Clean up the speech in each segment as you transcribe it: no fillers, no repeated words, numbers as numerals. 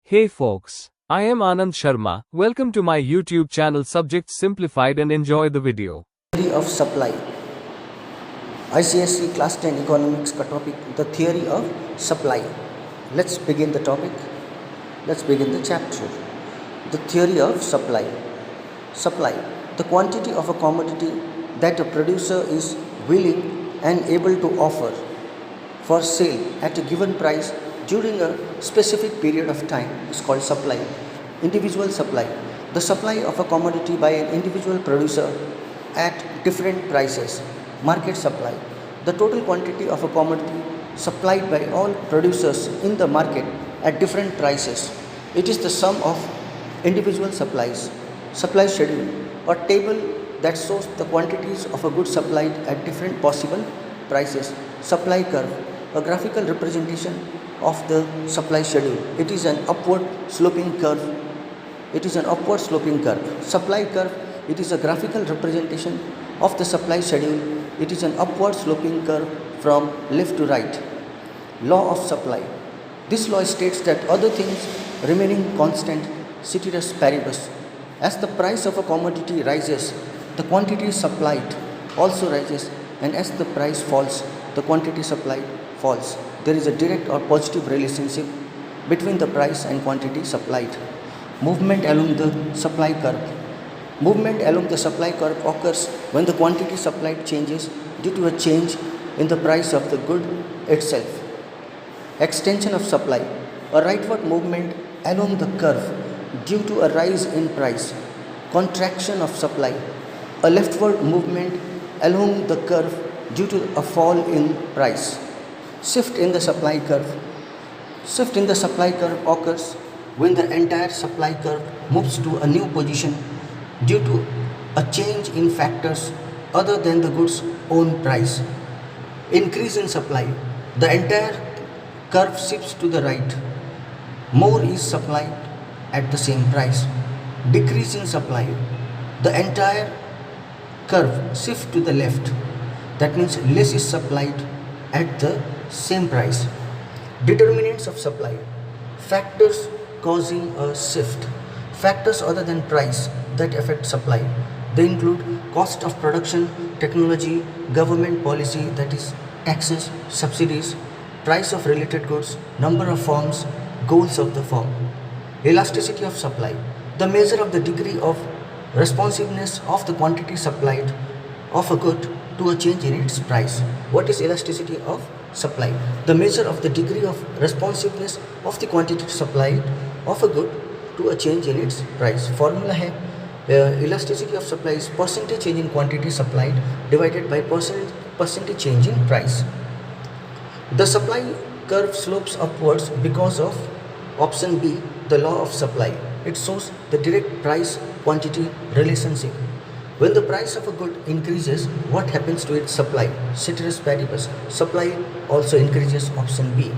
Hey folks, I am Anand Sharma. Welcome to my YouTube channel Subject Simplified and enjoy the video. Theory of supply. ICSE class 10 economics का topic the theory of supply. Let's begin the topic. Let's begin the chapter. The theory of supply. Supply, the quantity of a commodity that a producer is willing and able to offer for sale at a given price during a specific period of time is called supply. Individual supply, the supply of a commodity by an individual producer at different prices. Market supply, the total quantity of a commodity supplied by all producers in the market at different prices. It is the sum of individual supplies. Supply schedule, or table that shows the quantities of a good supplied at different possible prices. Supply curve, a graphical representation of the supply schedule. It is an upward sloping curve. It is an upward sloping curve. Supply curve, it is a graphical representation of the supply schedule. It is an upward sloping curve from left to right. Law of supply. This law states that other things remaining constant, ceteris paribus. As the price of a commodity rises, the quantity supplied also rises, and as the price falls, the quantity supplied falls. There is a direct or positive relationship between the price and quantity supplied. Movement along the supply curve. Movement along the supply curve occurs when the quantity supplied changes due to a change in the price of the good itself. Extension of supply, a rightward movement along the curve due to a rise in price. Contraction of supply, a leftward movement along the curve due to a fall in price. Shift in the supply curve. Shift in the supply curve occurs when the entire supply curve moves to a new position due to a change in factors other than the goods' own price. Increase in supply. The entire curve shifts to the right. More is supplied at the same price. Decrease in supply. The entire curve shifts to the left. That means less is supplied at the same price. Determinants of supply. Factors causing a shift. Factors other than price that affect supply. They include cost of production, technology, government policy, that is taxes, subsidies, price of related goods, number of firms, goals of the firm. Elasticity of supply, the measure of the degree of responsiveness of the quantity supplied of a good to a change in its price. What is elasticity of supply? The measure of the degree of responsiveness of the quantity supplied of a good to a change in its price. Formula है elasticity of supply is percentage change in quantity supplied divided by percentage change in price. The supply curve slopes upwards because of option B, the law of supply. It shows the direct price quantity relationship. When the price of a good increases, what happens to its supply? Ceteris paribus. Supply also increases, option B.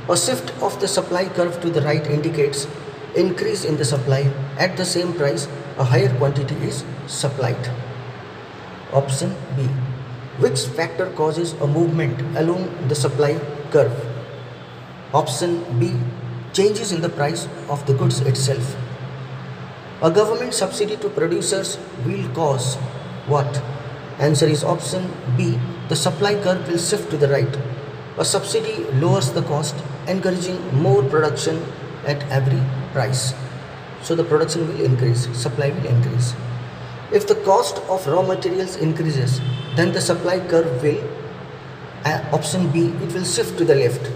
A shift of the supply curve to the right indicates increase in the supply. At the same price, a higher quantity is supplied. Option B. Which factor causes a movement along the supply curve? Option B. Changes in the price of the goods itself. A government subsidy to producers will cause what? Answer is option B. The supply curve will shift to the right. A subsidy lowers the cost, encouraging more production at every price. So the production will increase, supply will increase. If the cost of raw materials increases, then the supply curve will, option B, it will shift to the left.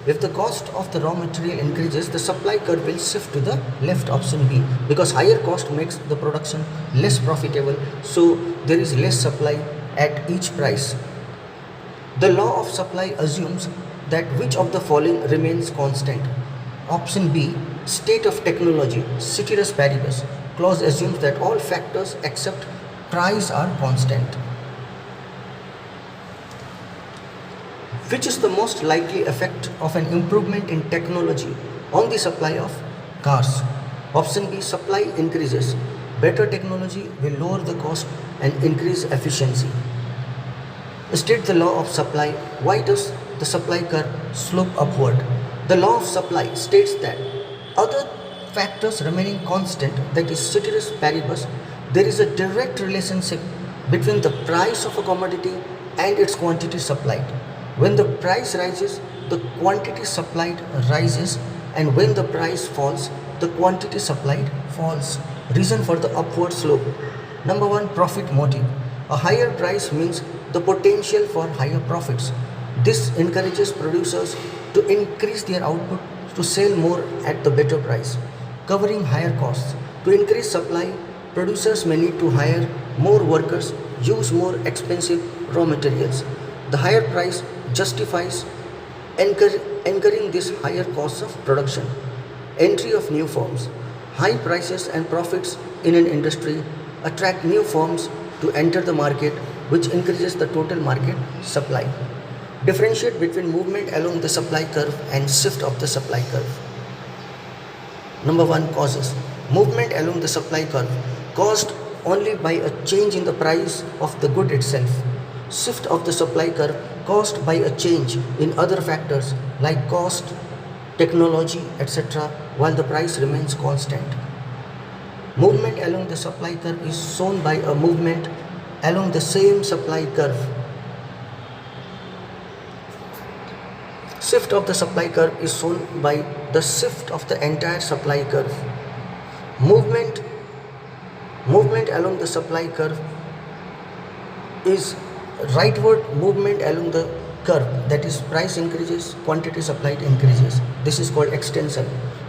If the cost of the raw material increases, the supply curve will shift to the left, option B, because higher cost makes the production less profitable, so there is less supply at each price. The law of supply assumes that which of the following remains constant? Option B, state of technology, ceteris paribus. Clause assumes that all factors except price are constant. Which is the most likely effect of an improvement in technology on the supply of cars? Option B, supply increases. Better technology will lower the cost and increase efficiency. State the law of supply. Why does the supply curve slope upward? The law of supply states that Other factors remaining constant, that is ceteris paribus, there is a direct relationship between the price of a commodity and its quantity supplied. When the price rises, the quantity supplied rises, and when the price falls, the quantity supplied falls. Reason for the upward slope. Number one, profit motive. A higher price means the potential for higher profits. This encourages producers to increase their output to sell more at the better price, covering higher costs. To increase supply, producers may need to hire more workers, use more expensive raw materials. The higher price justifies incurring these higher costs of production. Entry of new firms. High prices and profits in an industry attract new firms to enter the market, which increases the total market supply. Differentiate between movement along the supply curve and shift of the supply curve. Number one, causes. Movement along the supply curve caused only by a change in the price of the good itself. Shift of the supply curve caused by a change in other factors like cost, technology, etc., while the price remains constant. Movement along the supply curve is shown by a movement along the same supply curve. Shift of the supply curve is shown by the shift of the entire supply curve. Movement along the supply curve is rightward movement along the curve, that is price increases, quantity supplied increases. This is called extension.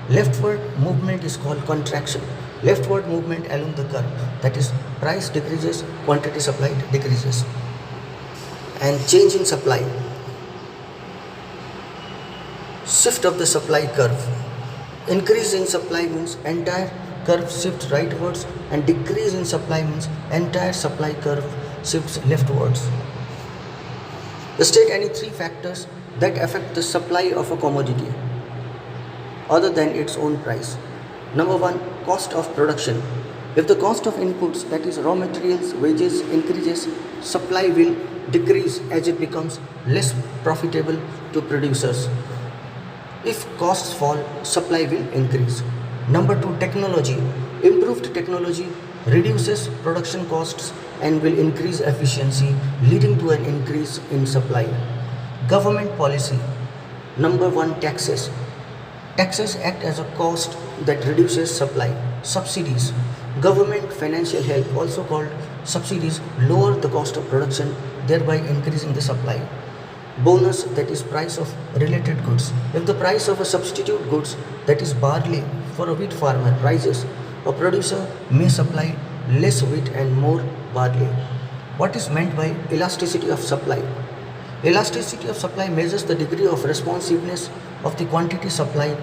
Leftward movement is called contraction. Leftward movement along the curve, that is price decreases, quantity supplied decreases. And change in supply. Shift of the supply curve. Increase in supply means entire curve shifts rightwards, and decrease in supply means entire supply curve shifts leftwards. State any three factors that affect the supply of a commodity other than its own price. Number one, cost of production. If the cost of inputs, that is raw materials, wages, increases, supply will decrease as it becomes less profitable to producers. If costs fall, supply will increase. Number two, technology. Improved technology reduces production costs and will increase efficiency, leading to an increase in supply. Government policy. Number one, taxes. Taxes act as a cost that reduces supply. Subsidies. Government financial help, also called subsidies, lower the cost of production, thereby increasing the supply. Bonus, that is price of related goods. If the price of a substitute goods, that is barley for a wheat farmer, rises, a producer may supply less wheat and more barley. What is meant by elasticity of supply? Elasticity of supply measures the degree of responsiveness of the quantity supplied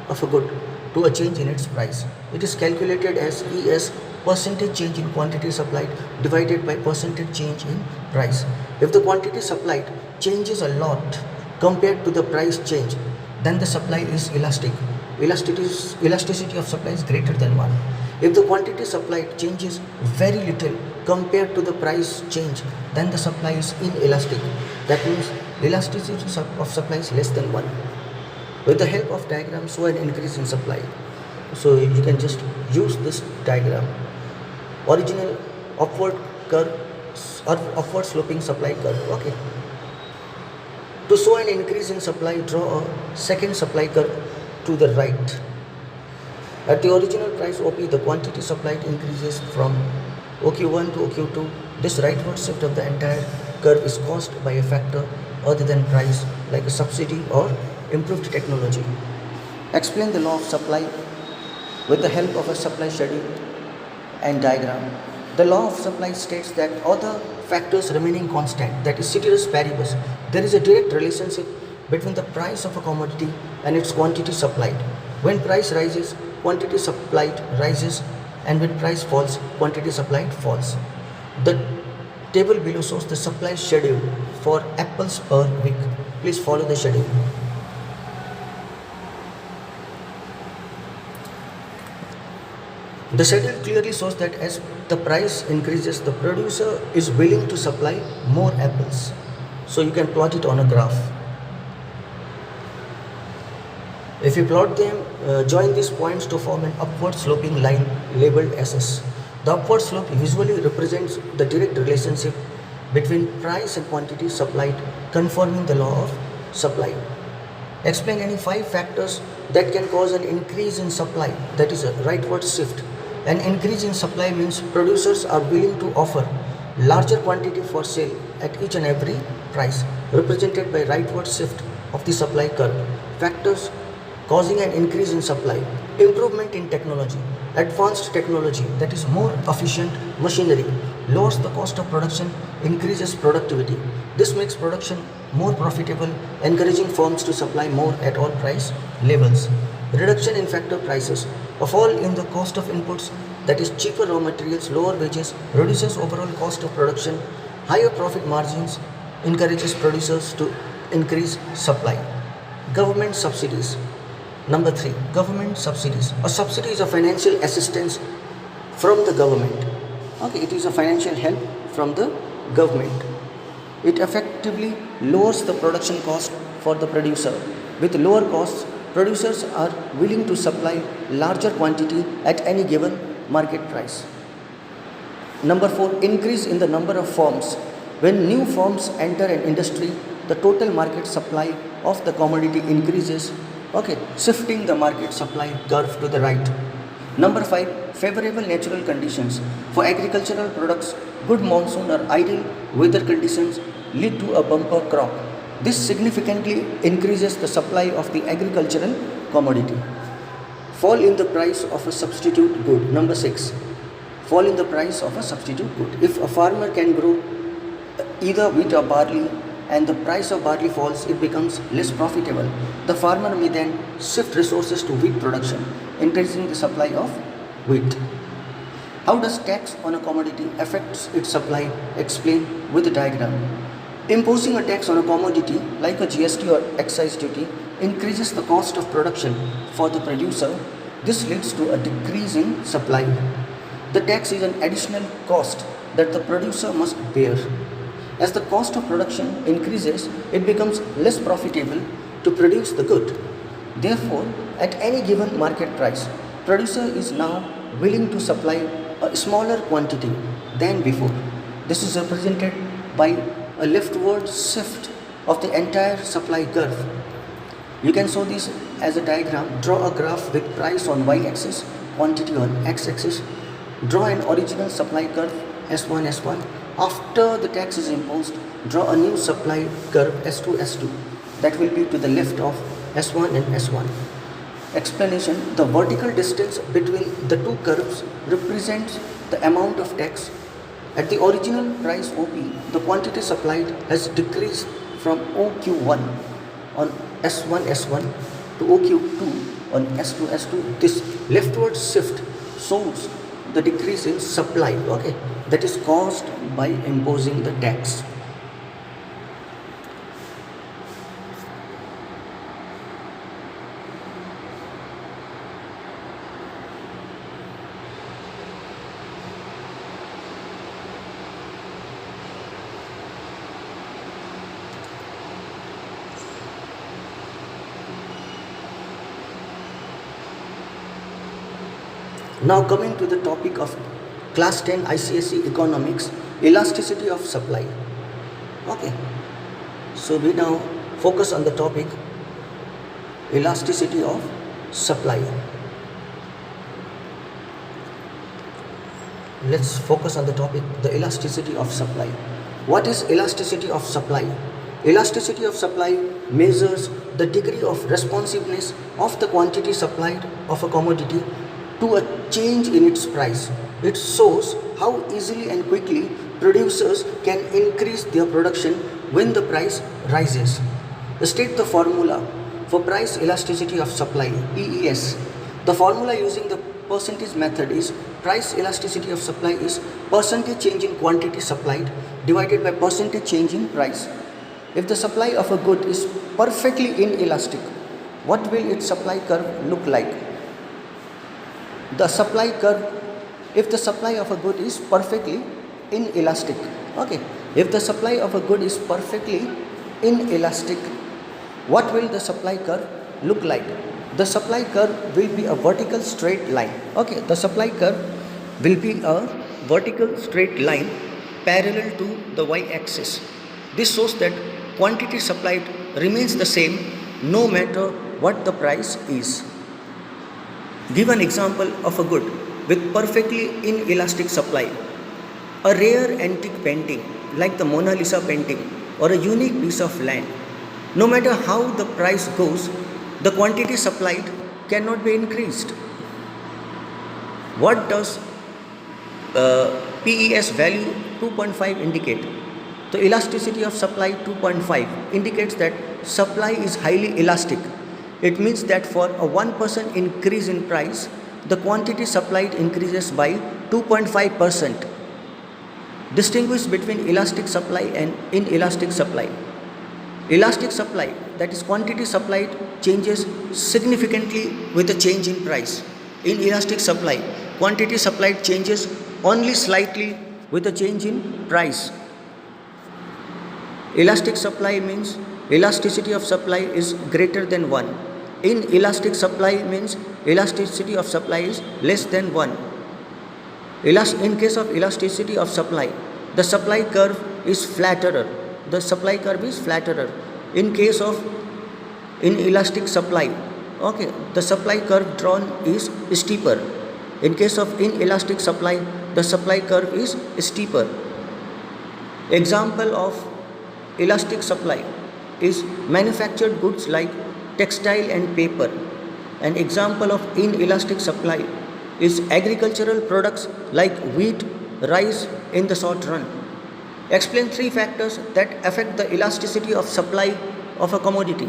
of a good to a change in its price. It is calculated as ES, percentage change in quantity supplied divided by percentage change in price. If the quantity supplied changes a lot compared to the price change, then the supply is elastic. Elasticity of supply is greater than 1. If the quantity supplied changes very little compared to the price change, then the supply is inelastic. That means elasticity of supply is less than 1. With the help of diagram, show an increase in supply. So you can just use this diagram. Original upward curve or upward sloping supply curve. Okay. To show an increase in supply, draw a second supply curve to the right. At the original price OP, the quantity supplied increases from OQ1 to OQ2. This rightward shift of the entire curve is caused by a factor other than price, like a subsidy or improved technology. Explain the law of supply with the help of a supply schedule and diagram. The law of supply states that other factors remaining constant, that is ceteris paribus, there is a direct relationship between the price of a commodity and its quantity supplied. When price rises, quantity supplied rises, and when price falls, quantity supplied falls. The table below shows the supply schedule for apples per week. Please follow the schedule. The schedule clearly shows that as the price increases, the producer is willing to supply more apples. So you can plot it on a graph. If you plot them, join these points to form an upward sloping line labeled SS. The upward slope usually represents the direct relationship between price and quantity supplied, confirming the law of supply. Explain any 5 factors that can cause an increase in supply, that is a rightward shift. An increase in supply means producers are willing to offer larger quantity for sale at each and every price, represented by rightward shift of the supply curve. Factors causing an increase in supply: improvement in technology. Advanced technology, that is more efficient machinery, lowers the cost of production, increases productivity. This makes production more profitable, encouraging firms to supply more at all price levels. Reduction in factor prices. A fall in the cost of inputs, that is cheaper raw materials, lower wages, reduces overall cost of production. Higher profit margins encourages producers to increase supply. Government subsidies. Number 3, government subsidies. A subsidy is a financial assistance from the government. Okay, it is a financial help from the government. It effectively lowers the production cost for the producer. With lower costs, producers are willing to supply larger quantity at any given market price. Number 4, increase in the number of firms. When new firms enter an industry, the total market supply of the commodity increases, okay, shifting the market supply curve to the right. Number 5, favorable natural conditions. For agricultural products, good monsoon or ideal weather conditions lead to a bumper crop. This significantly increases the supply of the agricultural commodity. Fall in the price of a substitute good. Number 6, fall in the price of a substitute good. If a farmer can grow either wheat or barley and the price of barley falls, it becomes less profitable. The farmer may then shift resources to wheat production, increasing the supply of wheat. How does tax on a commodity affect its supply? Explain with a diagram. Imposing a tax on a commodity like a GST or excise duty increases the cost of production for the producer. This leads to a decrease in supply. The tax is an additional cost that the producer must bear. As the cost of production increases, it becomes less profitable to produce the good. Therefore, at any given market price, producer is now willing to supply a smaller quantity than before. This is represented by a leftward shift of the entire supply curve. You can show this as a diagram. Draw a graph with price on y-axis, quantity on x-axis. Draw an original supply curve S1, S1. After the tax is imposed, draw a new supply curve S2, S2. That will be to the left of S1 and S1. Explanation: the vertical distance between the two curves represents the amount of tax. At the original price OP, the quantity supplied has decreased from OQ1 on S1, S1 to OQ2 on S2, S2. This leftward shift shows the decrease in supply, okay, that is caused by imposing the tax. Now coming to the topic of class 10 ICSE economics, elasticity of supply. Okay, so we now focus on the topic elasticity of supply. Let's focus on the topic the elasticity of supply. What is elasticity of supply? Elasticity of supply measures the degree of responsiveness of the quantity supplied of a commodity to a change in its price. It shows how easily and quickly producers can increase their production when the price rises. State the formula for price elasticity of supply, PES. The formula using the percentage method is price elasticity of supply is percentage change in quantity supplied divided by percentage change in price. If the supply of a good is perfectly inelastic, what will its supply curve look like? The supply curve, if the supply of a good is perfectly inelastic, okay, if the supply of a good is perfectly inelastic, what will the supply curve look like? the supply curve will be a vertical straight line. Okay, the supply curve will be a vertical straight line parallel to the y-axis. This shows that quantity supplied remains the same no matter what the price is. Give an example of a good with perfectly inelastic supply. A rare antique painting like the Mona Lisa painting or a unique piece of land. No matter how the price goes, the quantity supplied cannot be increased. What does PES value 2.5 indicate? The elasticity of supply 2.5 indicates that supply is highly elastic. It means that for a 1% increase in price, the quantity supplied increases by 2.5%. Distinguish between elastic supply and inelastic supply. Elastic supply, that is quantity supplied, changes significantly with a change in price. Inelastic supply, quantity supplied changes only slightly with a change in price. Elastic supply means elasticity of supply is greater than 1. Inelastic supply means elasticity of supply is less than 1. In case of elasticity of supply, the supply curve is flatterer. The supply curve is flatterer. In case of inelastic supply, okay, the supply curve drawn is steeper. In case of inelastic supply, the supply curve is steeper. Example of elastic supply is manufactured goods like textile and paper. An example of inelastic supply is agricultural products like wheat, rice in the short run. Explain 3 factors that affect the elasticity of supply of a commodity.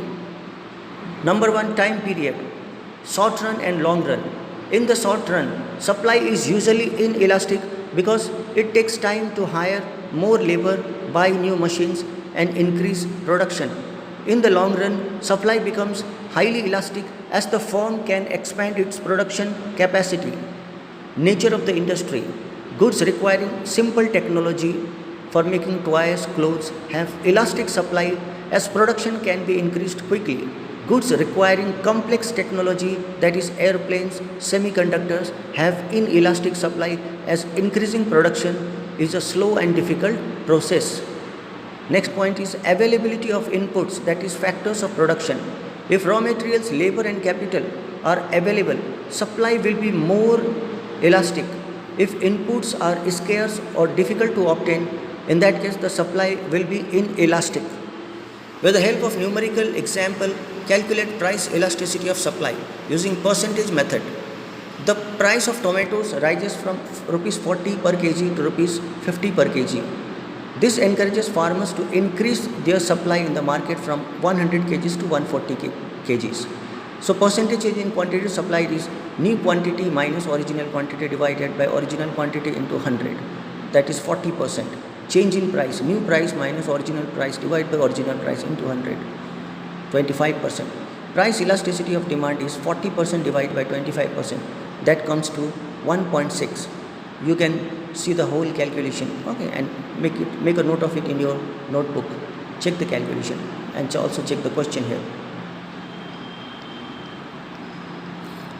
Number 1, time period, short run and long run. In the short run, supply is usually inelastic because it takes time to hire more labor, buy new machines and increase production. In the long run, supply becomes highly elastic as the firm can expand its production capacity. Nature of the industry. Goods requiring simple technology for making toys, clothes have elastic supply as production can be increased quickly. Goods requiring complex technology, that is airplanes, semiconductors, have inelastic supply as increasing production is a slow and difficult process. Next point is availability of inputs, that is factors of production. If raw materials, labor and capital are available, supply will be more elastic. If inputs are scarce or difficult to obtain, in that case the supply will be inelastic. With the help of numerical example, calculate price elasticity of supply using percentage method. The price of tomatoes rises from rupees 40 per kg to rupees 50 per kg. This encourages farmers to increase their supply in the market from 100 kgs to 140 kgs. So percentage change in quantity supplied is new quantity minus original quantity divided by original quantity into 100. That is 40%. Change in price, new price minus original price divided by original price into 100. 25%. Price elasticity of demand is 40% divided by 25%. That comes to 1.6. You can see the whole calculation, okay, and make a note of it in your notebook. Check the calculation and also check the question here.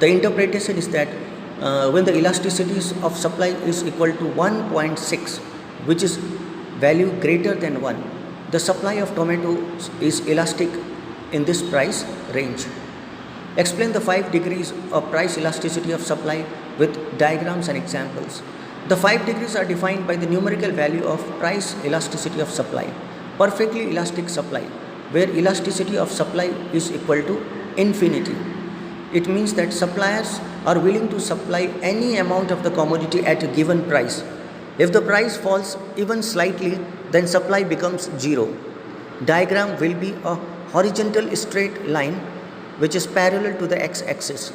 The interpretation is that when the elasticity of supply is equal to 1.6, which is value greater than 1, the supply of tomatoes is elastic in this price range. Explain the 5 degrees of price elasticity of supply with diagrams and examples. The 5 degrees are defined by the numerical value of price elasticity of supply. Perfectly elastic supply, where elasticity of supply is equal to infinity. It means that suppliers are willing to supply any amount of the commodity at a given price. If the price falls even slightly, then supply becomes 0. Diagram will be a horizontal straight line which is parallel to the x-axis.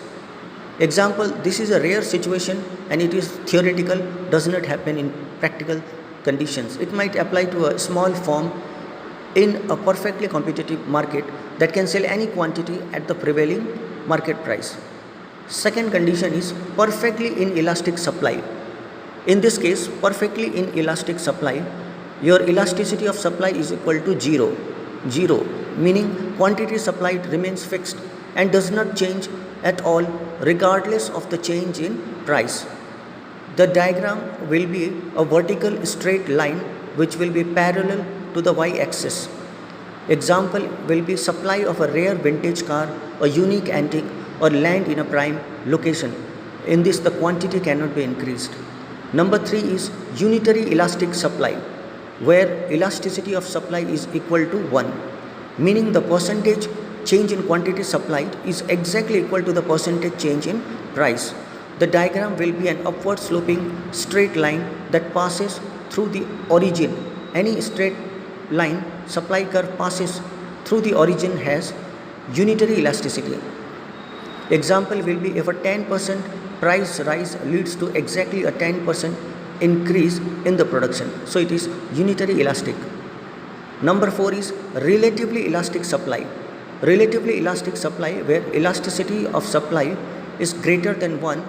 Example, this is a rare situation and it is theoretical, does not happen in practical conditions. It might apply to a small firm in a perfectly competitive market that can sell any quantity at the prevailing market price. Second condition is perfectly inelastic supply. In this case, perfectly inelastic supply, your elasticity of supply is equal to 0. 0 meaning quantity supplied remains fixed and does not change at all regardless of the change in price. The diagram will be a vertical straight line which will be parallel to the y-axis. Example will be supply of a rare vintage car, a unique antique, or land in a prime location. In this, the quantity cannot be increased. Number 3 is unitary elastic supply, where elasticity of supply is equal to 1, meaning the percentage change in quantity supplied is exactly equal to the percentage change in price. The diagram will be an upward sloping straight line that passes through the origin. Any straight line supply curve passes through the origin has unitary elasticity. Example will be if a 10% price rise leads to exactly a 10% increase in the production. So it is unitary elastic. Number 4 is relatively elastic supply. Relatively elastic supply, where elasticity of supply is greater than 1,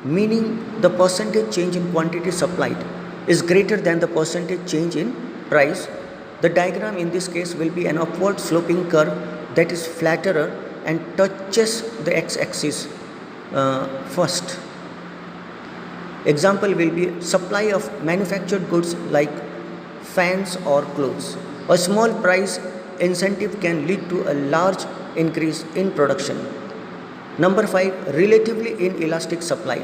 meaning the percentage change in quantity supplied is greater than the percentage change in price. The diagram in this case will be an upward sloping curve that is flatterer and touches the x-axis first. Example will be supply of manufactured goods like fans or clothes. A small price incentive can lead to a large increase in production. Number 5, relatively inelastic supply,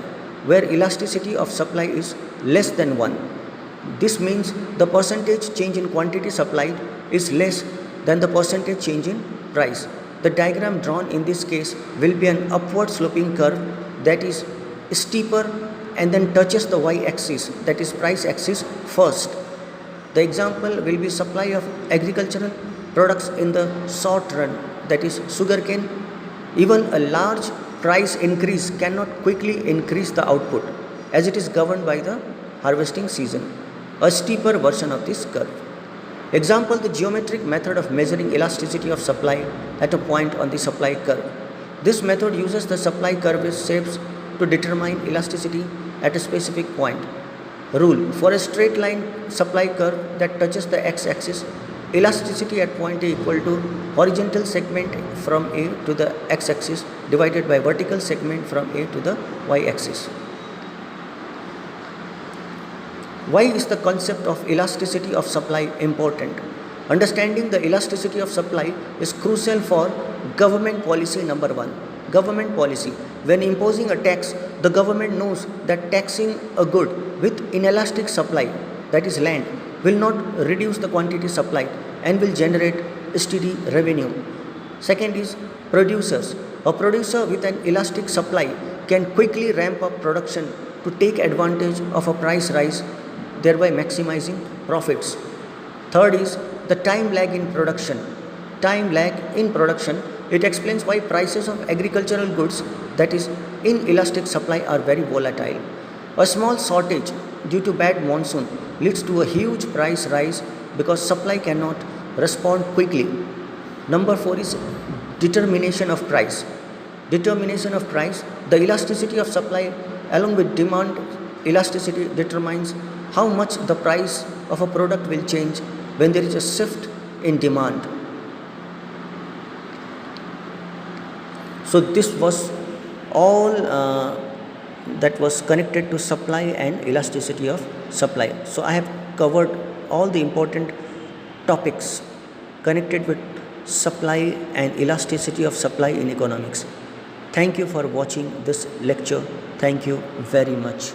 where elasticity of supply is less than 1. This means the percentage change in quantity supplied is less than the percentage change in price. The diagram drawn in this case will be an upward sloping curve that is steeper and then touches the y-axis, that is price axis, first. The example will be supply of agricultural products in the short run, that is sugarcane. Even a large price increase cannot quickly increase the output as it is governed by the harvesting season. A steeper version of this curve. Example, the geometric method of measuring elasticity of supply at a point on the supply curve. This method uses the supply curve shapes to determine elasticity at a specific point. Rule: for a straight line supply curve that touches the x-axis, elasticity at point A equal to horizontal segment from A to the x-axis divided by vertical segment from A to the y-axis. Why is the concept of elasticity of supply important? Understanding the elasticity of supply is crucial for government policy. Number 1. Government policy. When imposing a tax, the government knows that taxing a good with inelastic supply, that is land, will not reduce the quantity supplied and will generate steady revenue. Second is producers. A producer with an elastic supply can quickly ramp up production to take advantage of a price rise, thereby maximizing profits. Third is the time lag in production. Time lag in production, it explains why prices of agricultural goods, that is inelastic supply, are very volatile. A small shortage due to bad monsoon leads to a huge price rise because supply cannot respond quickly. Number 4 is determination of price. Determination of price, the elasticity of supply along with demand elasticity determines how much the price of a product will change when there is a shift in demand. So this was all that was connected to supply and elasticity of supply. So I have covered all the important topics connected with supply and elasticity of supply in economics. Thank you for watching this lecture. Thank you very much.